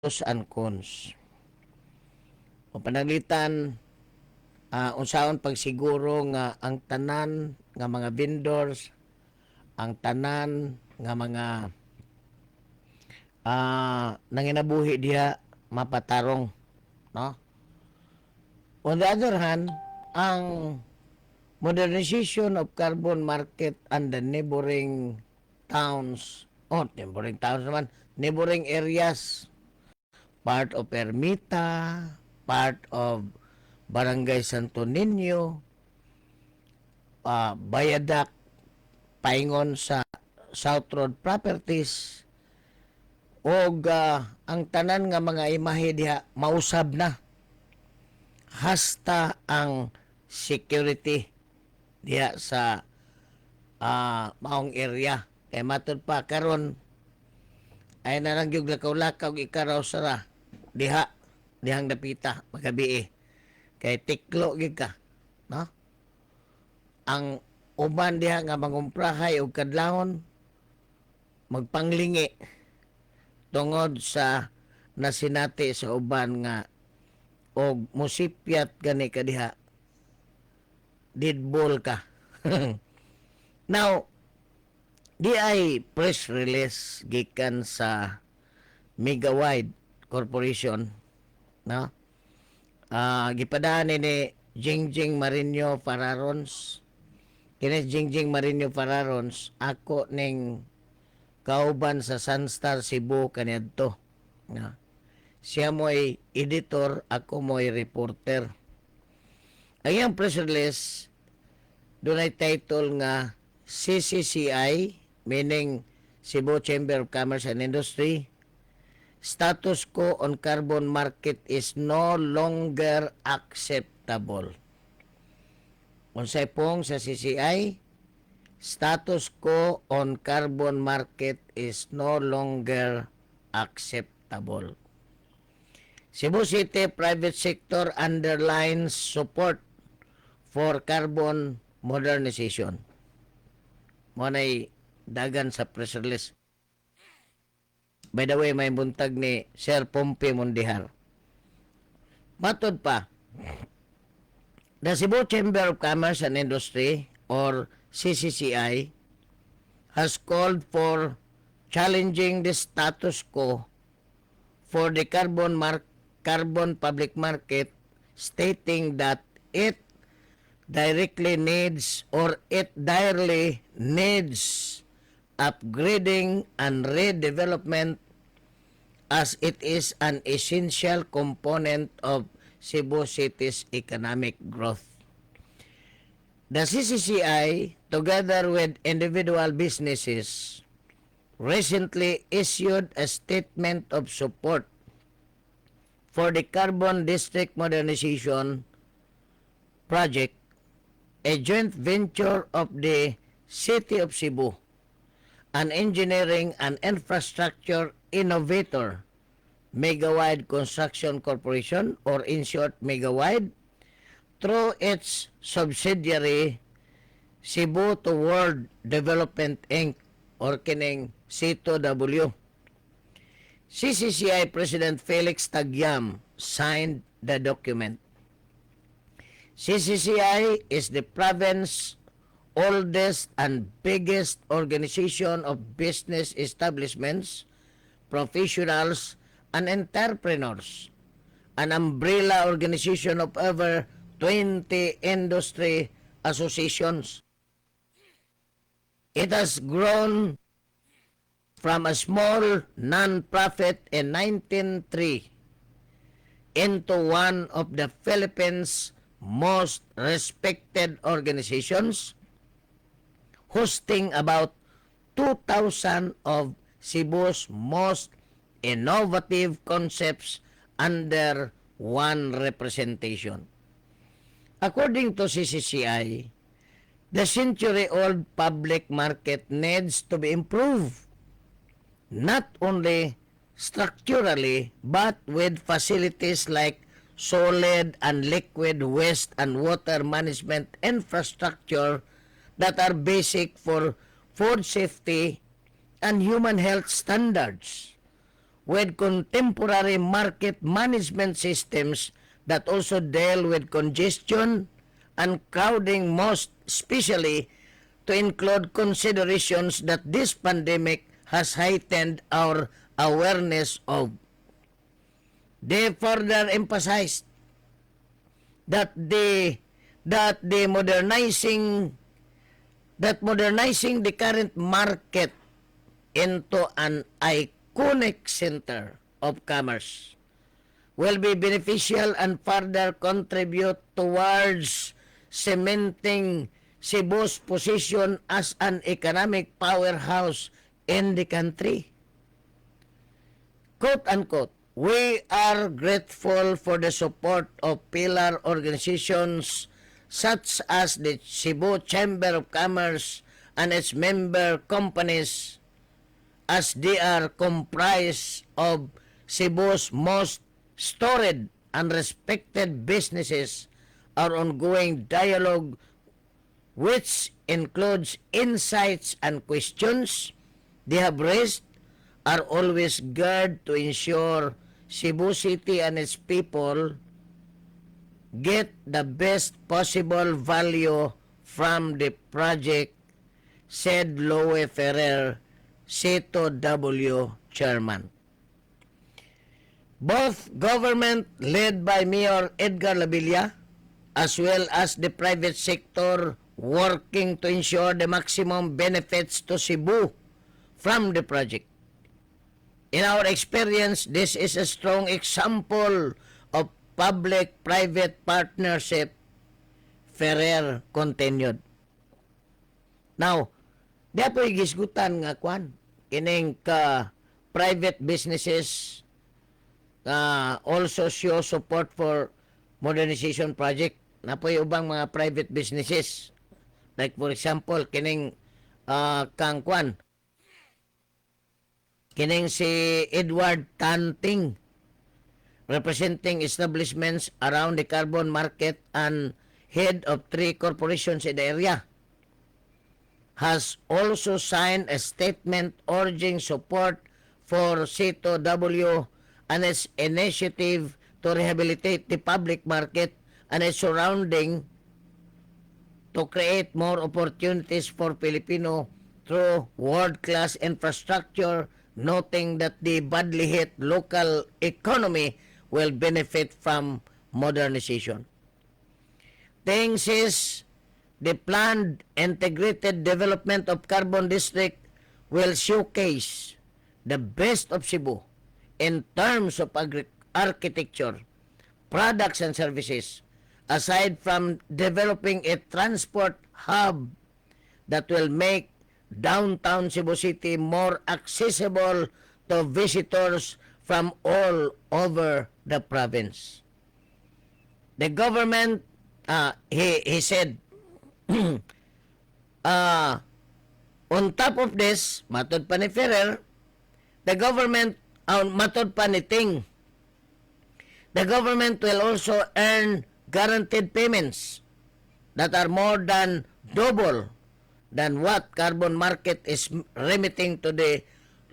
pros and cons. O pananglitan, unsaon pagsiguro nga ang tanan nga mga vendors, ang tanan nga mga nanginabuhi diha mapatarong, no? On the other hand, ang modernization of carbon market and the neighboring towns, neighboring areas, part of Ermita, part of Barangay Santo Niño, Bayadak, paingon sa South Road Properties, o ang tanan nga mga imahe diha mausab na. Hasta ang security diha sa maong area. Kaya matod pa karon ay narangyog lakaw-lakaw ikaraw sara dihang dapita magabi kay tiklo gid ka, no? Ang uban diha nga mangumprahay og kadlawon magpanglingi tungod sa nasinati sa uban nga og musipyat gani ka diha didbol ka. Now, di ay press release gikan sa Megawide Corporation, no? Gipadaan ni Jingjing Marinho Fararons. Kini Jingjing Marinho Fararons ako ning kauban sa Sunstar Cebu kaniadto, no? Siya mo'y editor, ako mo'y reporter. Ang iyang press release doon ay title nga CCCI, meaning Cebu Chamber of Commerce and Industry, status quo on carbon market is no longer acceptable. Unsay pong sa CCI, status quo on carbon market is no longer acceptable. Cebu City private sector underlines support for carbon modernization. Monay dagan sa press release. By the way, may buntag ni Sir Pompe Mondihar. Matod pa, the Cebu Chamber of Commerce and Industry or CCCI has called for challenging the status quo for the carbon public market, stating that it directly needs or it direly needs upgrading and redevelopment as it is an essential component of Cebu City's economic growth. The CCCI, together with individual businesses, recently issued a statement of support for the Carbon District Modernization Project, a joint venture of the City of Cebu, an engineering and infrastructure innovator, Megawide Construction Corporation, or in short, Megawide, through its subsidiary, Cebu to World Development Inc., or kining C2W. CCCI President Felix Tagyam signed the document. CCCI is the province's oldest and biggest organization of business establishments, professionals, and entrepreneurs, an umbrella organization of over 20 industry associations. It has grown from a small non-profit in 1903 into one of the Philippines' most respected organizations, hosting about 2,000 of Cebu's most innovative concepts under one representation. According to CCCI, the century-old public market needs to be improved, not only structurally, but with facilities like solid and liquid waste and water management infrastructure that are basic for food safety and human health standards, with contemporary market management systems that also deal with congestion and crowding, most especially to include considerations that this pandemic has heightened our awareness of. They further emphasized that modernizing the current market into an iconic center of commerce will be beneficial and further contribute towards cementing Cebu's position as an economic powerhouse in the country. Quote unquote, we are grateful for the support of pillar organizations such as the Cebu Chamber of Commerce and its member companies, as they are comprised of Cebu's most storied and respected businesses. Our ongoing dialogue, which includes insights and questions they have raised, are always geared to ensure Cebu City and its people get the best possible value from the project, said Loe Ferrer, Cito W. Chairman. Both government led by Mayor Edgar Labilla as well as the private sector working to ensure the maximum benefits to Cebu from the project. In our experience, this is a strong example of public-private partnership, Ferrer continued. Now, di po igisgutan nga kwan, kining ka private businesses also show support for modernization project. Na po ubang mga private businesses. Like for example, kining kang kwan, kining si Edward Tanting, representing establishments around the carbon market and head of 3 corporations in the area, has also signed a statement urging support for Cito W and its initiative to rehabilitate the public market and its surrounding to create more opportunities for Filipino through world-class infrastructure, noting that the badly hit local economy will benefit from modernization. Ting says the planned integrated development of Carbon District will showcase the best of Cebu in terms of architecture, products and services, aside from developing a transport hub that will make downtown Cebu City more accessible to visitors from all over the province. The government, he said, on top of this, matod pa ni Ferrer, the government, matod pa ni Ting, the government will also earn guaranteed payments that are more than double than what carbon market is remitting to the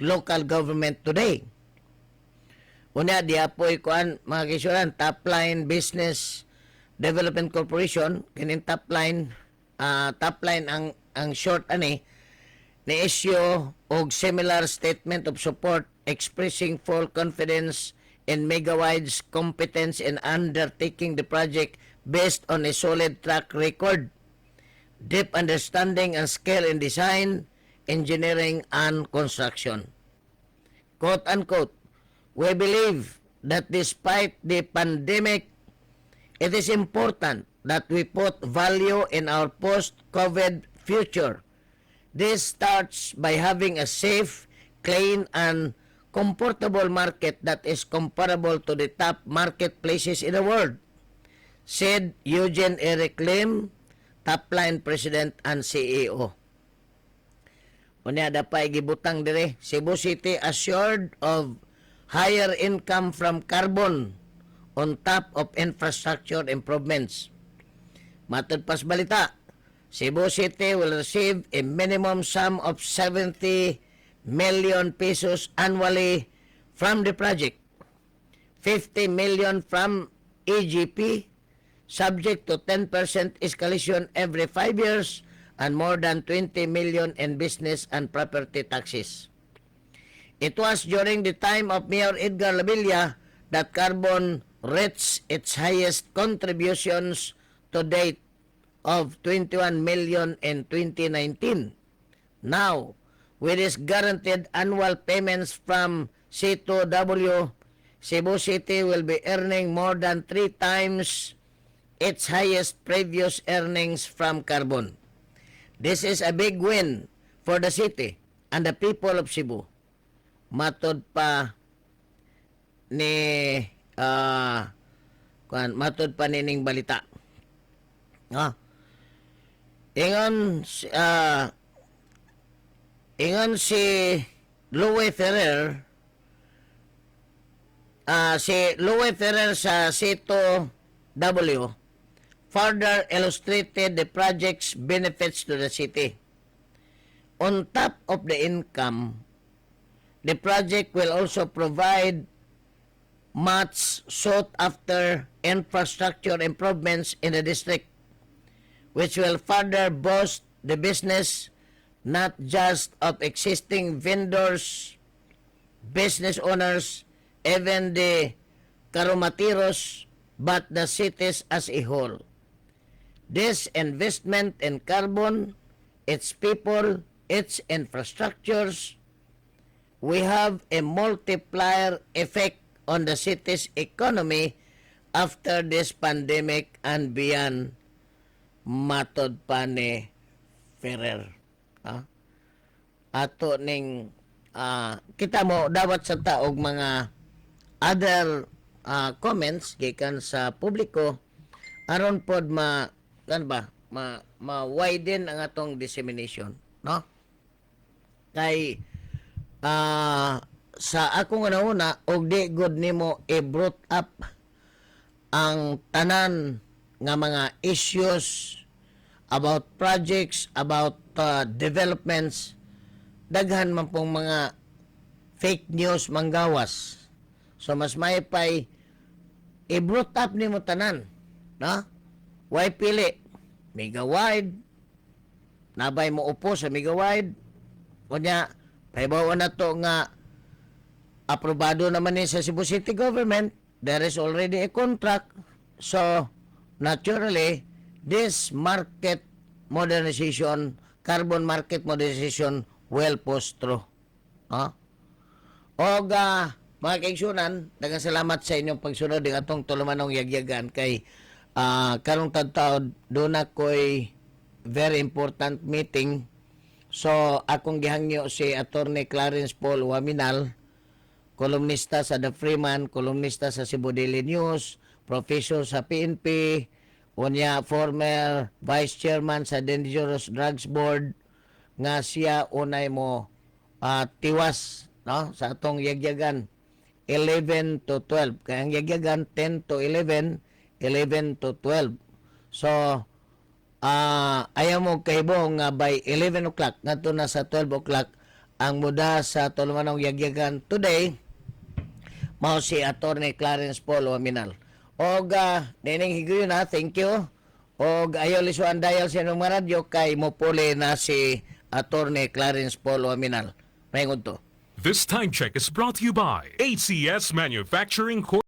local government today. Una, di apoy kuan mga kisuran, Top Line Business Development Corporation, kining top line ang short ani, ni issue og similar statement of support expressing full confidence in Megawide's competence in undertaking the project based on a solid track record, deep understanding and skill in design, engineering, and construction. Quote unquote, we believe that despite the pandemic, it is important that we put value in our post-COVID future. This starts by having a safe, clean, and comfortable market that is comparable to the top marketplaces in the world, said Eugene Eric Lim, Top Line President and CEO. Unya dapay gibutang dire, Cebu City assured of higher income from carbon on top of infrastructure improvements. Matod pas balita, Cebu City will receive a minimum sum of 70 million pesos annually from the project, 50 million from EGP, subject to 10% escalation every 5 years, and more than 20 million in business and property taxes. It was during the time of Mayor Edgar Labilla that carbon reached its highest contributions to date of 21 million in 2019. Now, with its guaranteed annual payments from C2W, Cebu City will be earning more than 3 times its highest previous earnings from carbon. This is a big win for the city and the people of Cebu. Matod pa ni matod pa nining balita. Ingon si Louis Ferrer sa C2W further illustrated the project's benefits to the city. On top of the income, the project will also provide much sought after infrastructure improvements in the district, which will further boost the business not just of existing vendors, business owners, even the Karumatiros, but the cities as a whole. This investment in carbon, its people, its infrastructures, we have a multiplier effect on the city's economy after this pandemic and beyond, matod pa ni Ferrer. Ato ning kita mo dapat sa taog mga other comments gikan sa publiko aron pod ma-widen ang atong dissemination, no? Kay sa akong una og di good nimo i-brought up ang tanan nga mga issues about projects, about developments, daghan man pong mga fake news manggawas. So mas may pay i-brought up nimo tanan, no? Why pili? Mega wide, nabay mo upo sa mega wide, kunya pahibaw na to nga aprobado naman ni sa Cebu City Government, there is already a contract, so naturally this market modernization, carbon market modernization will push through. Og mga kaigsunan, daghang salamat sa inyong pagsunod ng atong tulumanong yagyagan kay karong tadtaod doon ako'y very important meeting. So akong gihangyo si Attorney Clarence Paul Waminal, kolumnista sa The Freeman, kolumnista sa Cebu Daily News, professor sa PNP, unya former vice chairman sa Dangerous Drugs Board, nga siya unay mo tiwas, no, sa atong yagyagan 11 to 12. Kaya ang yagyagan 10 to 11, 11 to 12. So ayaw mo kahibong nga by 11 o'clock ngadto na sa 12 o'clock ang muda sa tulumanong yagyagan today mao si Attorney Clarence Paul Waminal. Og nining higayon na, thank you. Og ayaw lisuan dial sa inyong mga radyo kay mopuli na si Attorney Clarence Paul Waminal. Mayngod to. This time check is brought to you by ACS Manufacturing Corp.